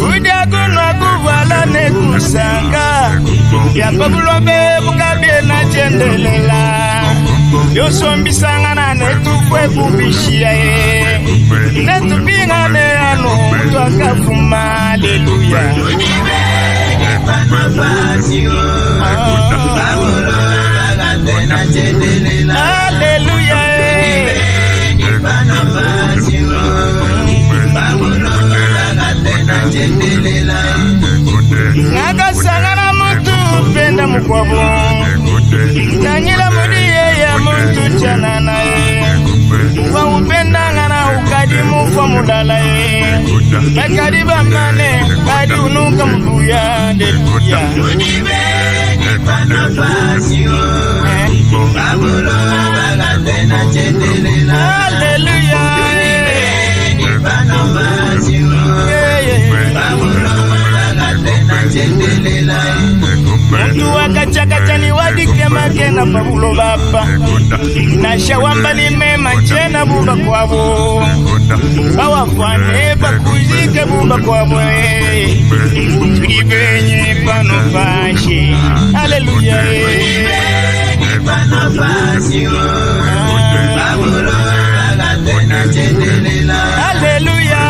Udia kuna kuvala ne kusanga ya pabulobe bukabe na chendelela yo sombisanga na netukwe kubishia netupinga ne ano twakafuma. Haleluya. Haleluya. Nagasangana mutu penda mkwabo Nanyila mudiye ya mutu chanana Wa upenda ngana ukadimu kwa mudala Mekadi bamane kadi unuka mbuya. Haleluya. Haleluya. Mtu wakachakacha ni wadike makena pabulo bapa na shawamba ni mema chena buba kwabo bawafane bakuzike buba kwabo tulibenye pano fashi. Haleluya. Haleluya.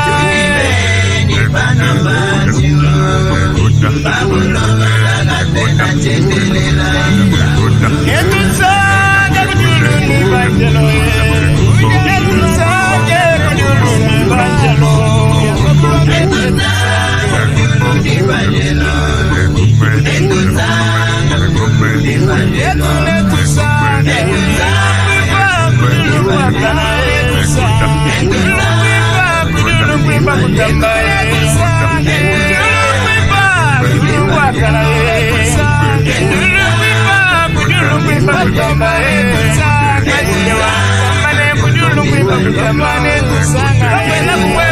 Etusanga kujuluni banjalo Etusanga kujuluni banjalo Hallelujah.